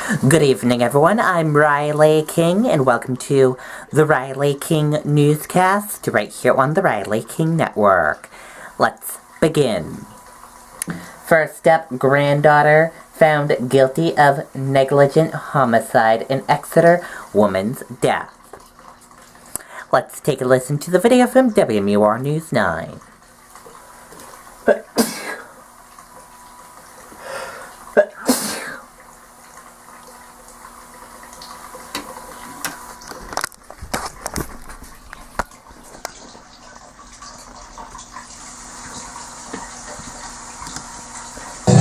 Good evening, everyone. I'm Riley King, and welcome to the Riley King Newscast right here on the Riley King Network. Let's begin. First up, granddaughter found guilty of negligent homicide in Exeter woman's death. Let's take a listen to the video from WMUR News 9.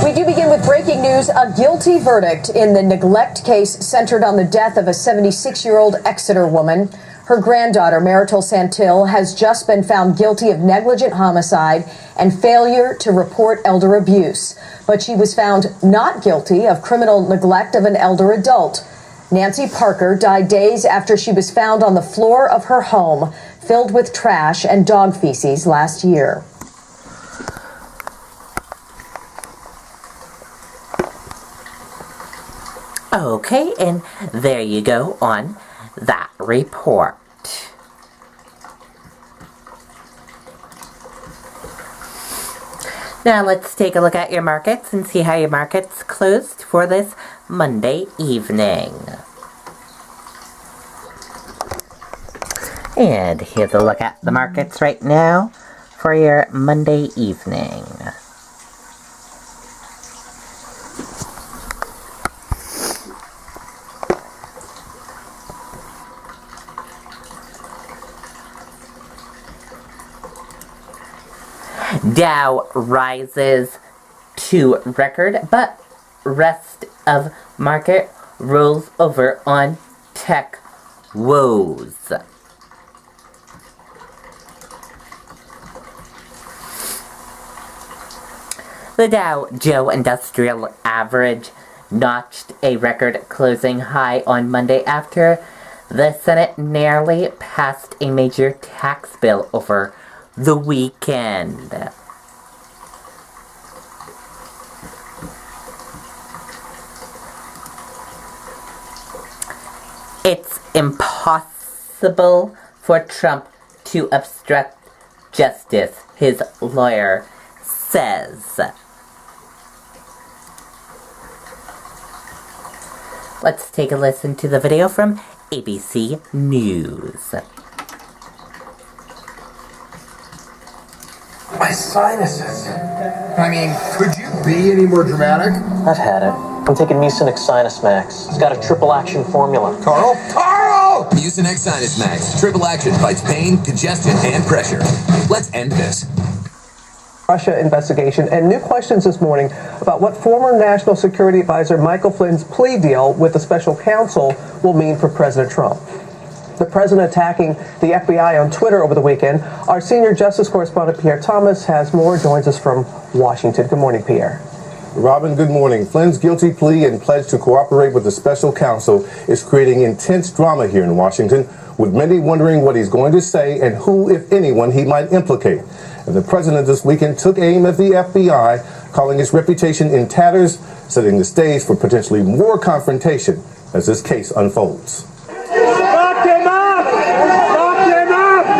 We do begin with breaking news. A guilty verdict in the neglect case centered on the death of a 76-year-old Exeter woman. Her granddaughter, Marital Santil, has just been found guilty of negligent homicide and failure to report elder abuse. But she was found not guilty of criminal neglect of an elder adult. Nancy Parker died days after she was found on the floor of her home, filled with trash and dog feces last year. Okay, and there you go on that report. Now let's take a look at your markets and see how your markets closed for this Monday evening. And here's a look at the markets right now for your Monday evening. Dow rises to record, but rest of market rolls over on tech woes. The Dow Jones Industrial Average notched a record closing high on Monday after the Senate narrowly passed a major tax bill over the weekend. It's impossible for Trump to obstruct justice, his lawyer says. Let's take a listen to the video from ABC News. My sinuses. I mean, could you be any more dramatic? I've had it. I'm taking Mucinex Sinus Max. It's got a triple action formula. Carl? Mucinex Sinus Max. Triple action fights pain, congestion, and pressure. Let's end this. Russia investigation and new questions this morning about what former National Security Advisor Michael Flynn's plea deal with the special counsel will mean for President Trump. The president attacking the FBI on Twitter over the weekend. Our senior justice correspondent Pierre Thomas has more, joins us from Washington. Good morning, Pierre. Robin, good morning. Flynn's guilty plea and pledge to cooperate with the special counsel is creating intense drama here in Washington, with many wondering what he's going to say and who, if anyone, he might implicate. And the president this weekend took aim at the FBI, calling its reputation in tatters, setting the stage for potentially more confrontation as this case unfolds.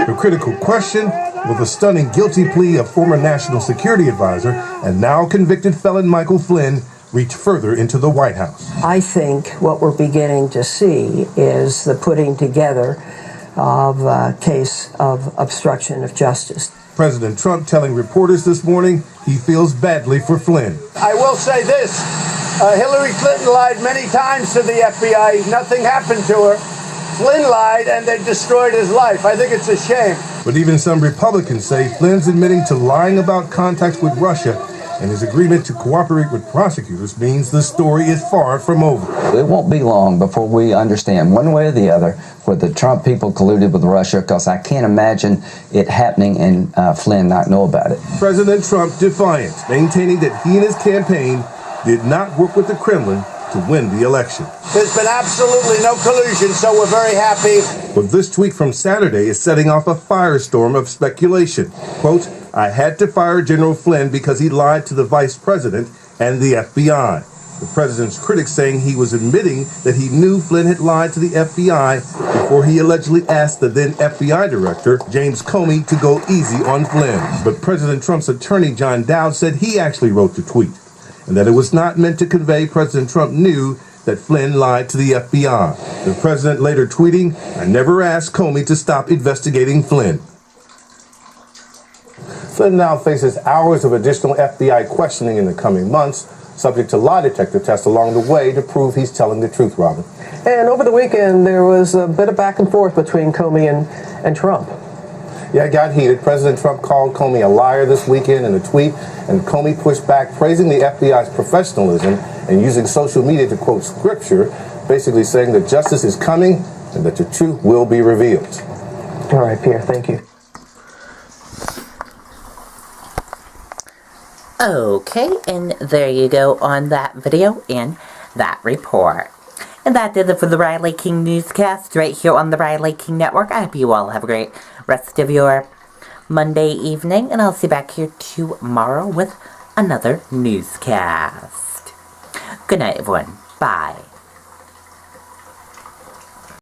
The critical question, will the stunning guilty plea of former National Security Advisor and now convicted felon Michael Flynn reach further into the White House? I think what we're beginning to see is the putting together of a case of obstruction of justice. President Trump telling reporters this morning he feels badly for Flynn. I will say this, Hillary Clinton lied many times to the FBI. Nothing happened to her. Flynn lied and they destroyed his life. I think it's a shame. But even some Republicans say Flynn's admitting to lying about contacts with Russia and his agreement to cooperate with prosecutors means the story is far from over. It won't be long before we understand one way or the other whether the Trump people colluded with Russia, because I can't imagine it happening and Flynn not know about it. President Trump defiant, maintaining that he and his campaign did not work with the Kremlin to win the election. There's been absolutely no collusion, so we're very happy. But this tweet from Saturday is setting off a firestorm of speculation. Quote, I had to fire General Flynn because he lied to the vice president and the FBI. The president's critics saying he was admitting that he knew Flynn had lied to the FBI before he allegedly asked the then FBI director, James Comey, to go easy on Flynn. But President Trump's attorney, John Dowd, said he actually wrote the tweet and that it was not meant to convey President Trump knew that Flynn lied to the FBI. The president later tweeting, "I never asked Comey to stop investigating Flynn." Flynn now faces hours of additional FBI questioning in the coming months, subject to lie detector tests along the way to prove he's telling the truth, Robin. And over the weekend, there was a bit of back and forth between Comey and Trump. Yeah, it got heated. President Trump called Comey a liar this weekend in a tweet, and Comey pushed back, praising the FBI's professionalism and using social media to quote scripture, basically saying that justice is coming and that the truth will be revealed. All right, Pierre, thank you. Okay, and there you go on that video and that report. And that did it for the Riley King Newscast right here on the Riley King Network. I hope you all have a great rest of your Monday evening, and I'll see you back here tomorrow with another newscast. Good night, everyone. Bye.